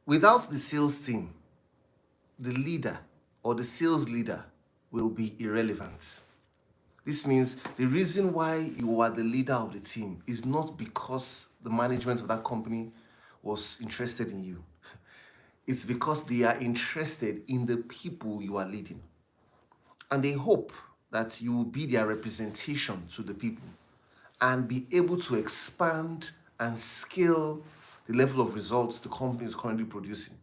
Without the sales team, the leader or the sales leader will be irrelevant. This means the reason why you are the leader of the team is not because the management of that company was interested in you. It's because they are interested in the people you are leading. And they hope that you will be their representation to the people and be able to expand and scale the level of results the company is currently producing.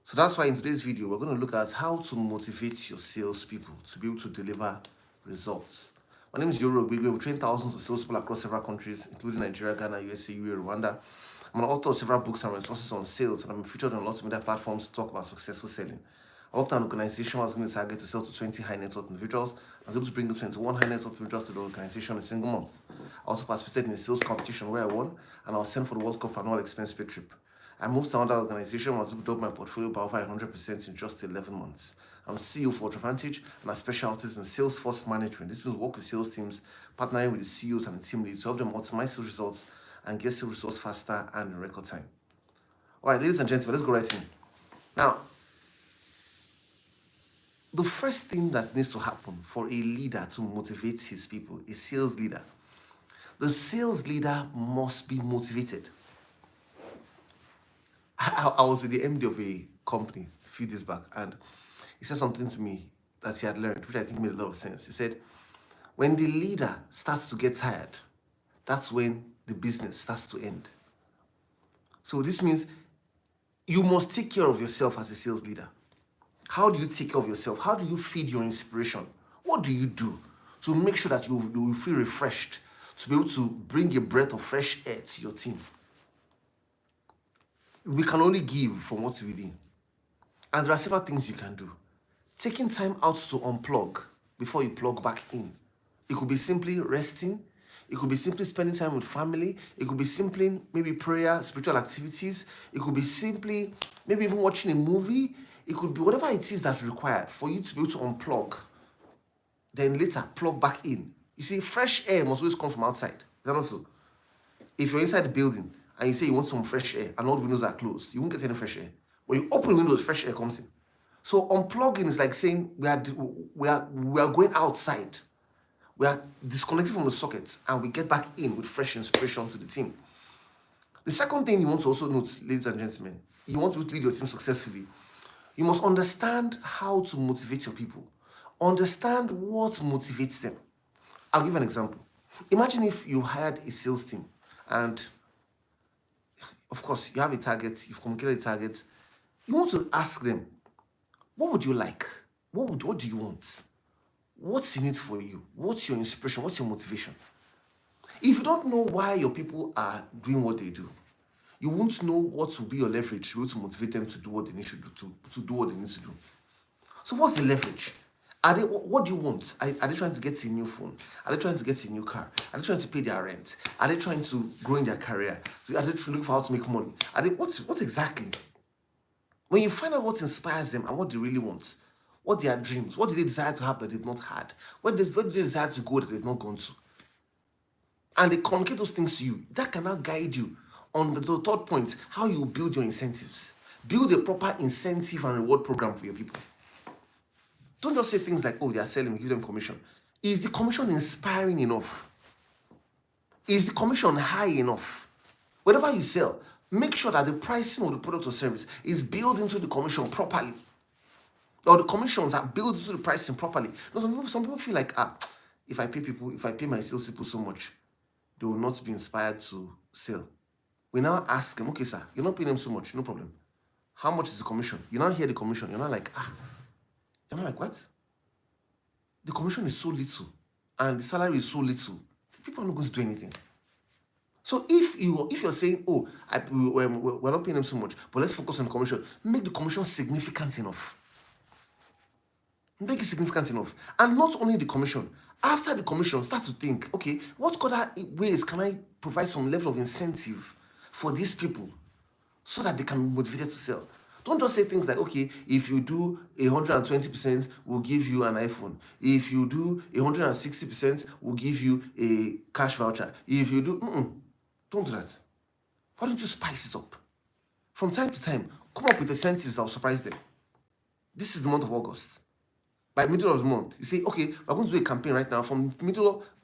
So that's why in today's video, we're going to look at how to motivate your salespeople to be able to deliver results. My name is Iyore. We've trained thousands of salespeople across several countries, including Nigeria, Ghana, USA, UAE, Rwanda. I'm an author of several books and resources on sales, and I'm featured on lots of media platforms to talk about successful selling. I worked at an organization where I was going to target to sell to 20 high net worth individuals. I was able to bring the 21 high net worth individuals to the organization in a single month. I also participated in a sales competition where I won, and I was sent for the World Cup annual expense paid trip. I moved to another organization where I was able to double my portfolio by over 100% in just 11 months. I'm CEO for Advantage, and I specialize in Salesforce management. This means work with sales teams, partnering with the CEOs and the team leads to help them optimize sales results and get sales results faster and in record time. All right, ladies and gentlemen, let's go right in. Now, the first thing that needs to happen for a leader to motivate his people, a sales leader, the sales leader must be motivated. I was with the MD of a company a few days back, and he said something to me that he had learned, which I think made a lot of sense. He said, when the leader starts to get tired, that's when the business starts to end. So this means you must take care of yourself as a sales leader. How do you take care of yourself? How do you feed your inspiration? What do you do to make sure that you feel refreshed, to be able to bring a breath of fresh air to your team? We can only give from what's within. And there are several things you can do. Taking time out to unplug before you plug back in. It could be simply resting. It could be simply spending time with family. It could be simply maybe prayer, spiritual activities. It could be simply maybe even watching a movie. It could be whatever it is that's required for you to be able to unplug. Then later, plug back in. You see, fresh air must always come from outside. Is that also? If you're inside the building and you say you want some fresh air and all the windows are closed, you won't get any fresh air. When you open the windows, fresh air comes in. So unplugging is like saying we are going outside. We are disconnected from the sockets and we get back in with fresh inspiration to the team. The second thing you want to also note, ladies and gentlemen, you want to lead your team successfully, you must understand how to motivate your people. Understand what motivates them. I'll give an example. Imagine if you hired a sales team and, of course, you have a target, you've communicated a target. You want to ask them, what would you like? What do you want? What's in it for you? What's your inspiration? What's your motivation? If you don't know why your people are doing what they do, you won't know what will be your leverage to be able to motivate them to do what they need to do, to do what they need to do. So what's the leverage? What do you want? Are they trying to get a new phone? Are they trying to get a new car? Are they trying to pay their rent? Are they trying to grow in their career? Are they looking for how to make money? What exactly? When you find out what inspires them and what they really want, what their dreams, what do they desire to have that they've not had? Where do they desire to go that they've not gone to? And they communicate those things to you. That can now guide you on the third point, how you build your incentives. Build a proper incentive and reward program for your people. Don't just say things like, oh, they are selling, give them commission. Is the commission inspiring enough? Is the commission high enough? Whatever you sell, make sure that the pricing of the product or service is built into the commission properly. Or the commissions are built into the pricing properly. Now, some people feel like, if I pay my sales people so much, they will not be inspired to sell. We now ask them, okay, sir, you're not paying them so much, no problem. How much is the commission? You now hear the commission, you're not like, you're not like, what? The commission is so little, and the salary is so little. People are not going to do anything. So if you're saying, oh, we're not paying them so much, but let's focus on the commission, make the commission significant enough. Make it significant enough. And not only the commission. After the commission, start to think, okay, what other ways can I provide some level of incentive for these people so that they can be motivated to sell? Don't just say things like, okay, if you do 120%, we'll give you an iPhone. If you do 160%, we'll give you a cash voucher. If you do, don't do that. Why don't you spice it up? From time to time, come up with incentives that will surprise them. This is the month of August. By middle of the month, you say, okay, we're going to do a campaign right now from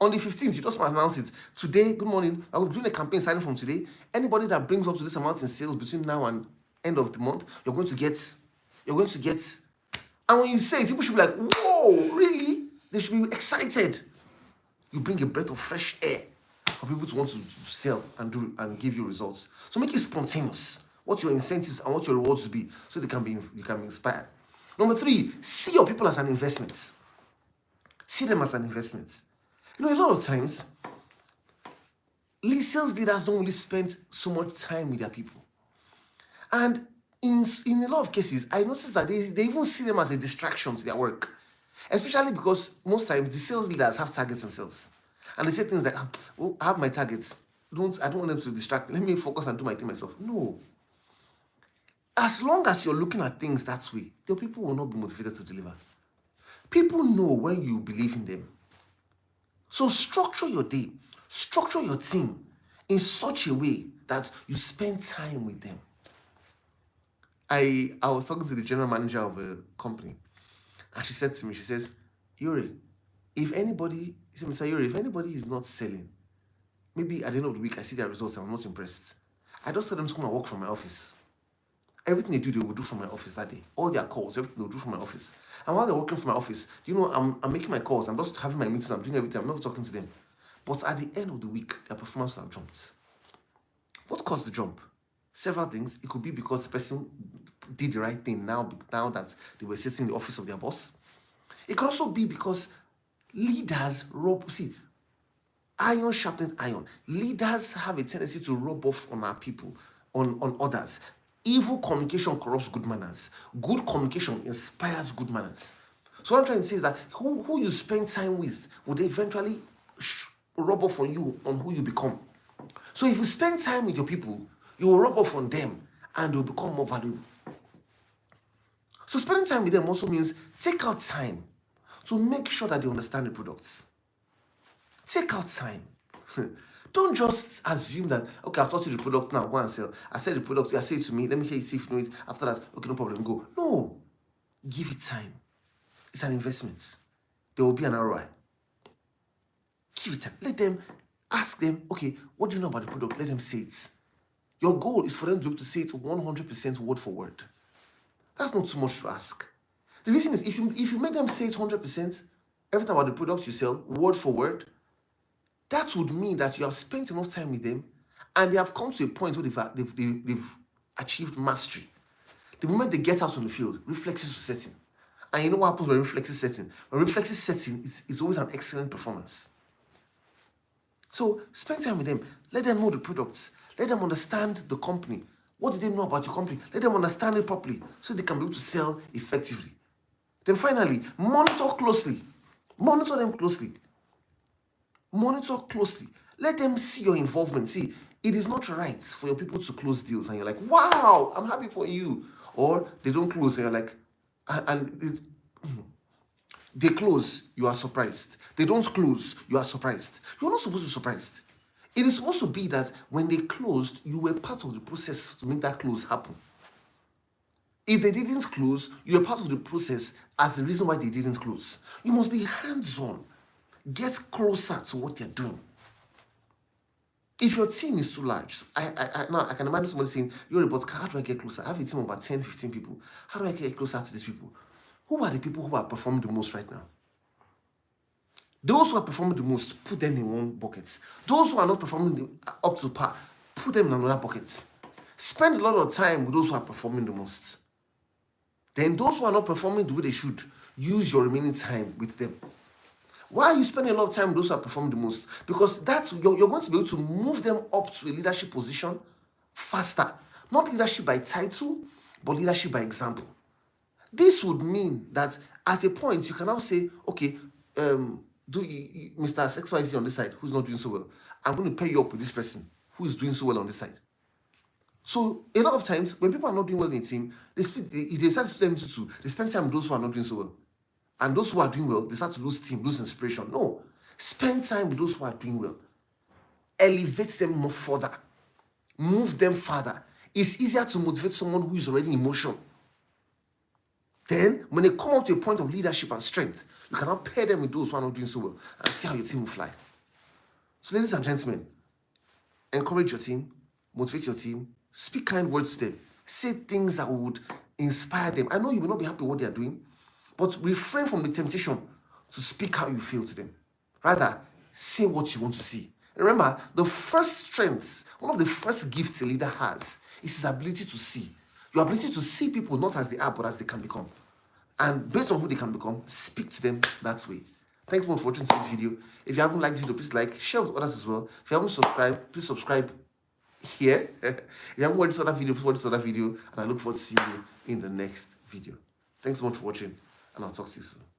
on the 15th, you just announce it. Today, good morning, I'm doing a campaign starting from today. Anybody that brings up to this amount in sales between now and end of the month, you're going to get. And when you say it, people should be like, whoa, really? They should be excited. You bring a breath of fresh air for people to want to sell and give you results. So make it spontaneous. What your incentives and what your rewards will be, so you can be inspired. Number 3, see your people as an investment. See them as an investment. A lot of times, sales leaders don't really spend so much time with their people. And in a lot of cases, I noticed that they even see them as a distraction to their work. Especially because most times the sales leaders have targets themselves. And they say things like, oh, I have my targets. I don't want them to distract me. Let me focus and do my thing myself. No. As long as you're looking at things that way, your people will not be motivated to deliver. People know when you believe in them. So structure your day, structure your team in such a way that you spend time with them. I was talking to the general manager of a company, and she said to me, she says, Iyore, if anybody is not selling, maybe at the end of the week I see their results and I'm not impressed, I just tell them to come and work from my office. Everything they will do from my office that day. All their calls, everything they'll do from my office. And while they're working from my office, I'm making my calls, I'm just having my meetings, I'm doing everything, I'm not talking to them. But at the end of the week, their performance will have jumped. What caused the jump? Several things. It could be because the person did the right thing now that they were sitting in the office of their boss. It could also be because leaders iron sharpens iron. Leaders have a tendency to rub off on our people, on others. Evil communication corrupts good manners. Good communication inspires good manners. So what I'm trying to say is that who you spend time with would eventually rub off on you on who you become. So if you spend time with your people, you will rub off on them and you'll become more valuable. So spending time with them also means take out time to make sure that they understand the products. Take out time. Don't just assume that, okay, I've taught you the product now, go and sell. I said the product, say it to me, let me hear you, see if you know it. After that, okay, no problem, go. No. Give it time. It's an investment. There will be an ROI. Give it time. Let them, ask them, okay, what do you know about the product? Let them say it. Your goal is for them to be able to say it 100% word for word. That's not too much to ask. The reason is, if you make them say it 100%, everything about the product you sell, word for word, that would mean that you have spent enough time with them and they have come to a point where they've achieved mastery. The moment they get out on the field, reflexes will set in. And you know what happens when reflexes set in? When reflexes set in, it's always an excellent performance. So spend time with them. Let them know the products. Let them understand the company. What do they know about your company? Let them understand it properly so they can be able to sell effectively. Then finally, monitor closely. Monitor them closely. Monitor closely. Let them see your involvement. See, it is not right for your people to close deals and you're like, wow, I'm happy for you. Or they don't close and you're like, they close, you are surprised. They don't close, you are surprised. You're not supposed to be surprised. It is supposed to be that when they closed, you were part of the process to make that close happen. If they didn't close, you were part of the process as the reason why they didn't close. You must be hands-on. Get closer to what they're doing. If your team is too large, I can imagine somebody saying, Iyore, but how do I get closer? I have a team of about 10, 15 people. How do I get closer to these people? Who are the people who are performing the most right now? Those who are performing the most, put them in one bucket. Those who are not performing up to par, put them in another bucket. Spend a lot of time with those who are performing the most. Then those who are not performing the way they should, use your remaining time with them. Why are you spending a lot of time with those who are performing the most? Because you're going to be able to move them up to a leadership position faster. Not leadership by title, but leadership by example. This would mean that at a point, you can now say, okay, Mr. XYZ on this side, who's not doing so well, I'm going to pair you up with this person who is doing so well on this side. So a lot of times, when people are not doing well in a team, they start to split them into two. They spend time with those who are not doing so well. And those who are doing well, they start to lose steam, lose inspiration. No. Spend time with those who are doing well. Elevate them more further. Move them further. It's easier to motivate someone who is already in motion. Then, when they come up to a point of leadership and strength, you cannot pair them with those who are not doing so well and see how your team will fly. So, ladies and gentlemen, encourage your team, motivate your team, speak kind words to them, say things that would inspire them. I know you will not be happy with what they are doing, but refrain from the temptation to speak how you feel to them. Rather, say what you want to see. Remember, the first strength, one of the first gifts a leader has, is his ability to see. Your ability to see people not as they are, but as they can become. And based on who they can become, speak to them that way. Thanks so much for watching this video. If you haven't liked this video, please like, share with others as well. If you haven't subscribed, please subscribe here. If you haven't watched this other video, please watch this other video. And I look forward to seeing you in the next video. Thanks so much for watching, and I'll talk to you soon.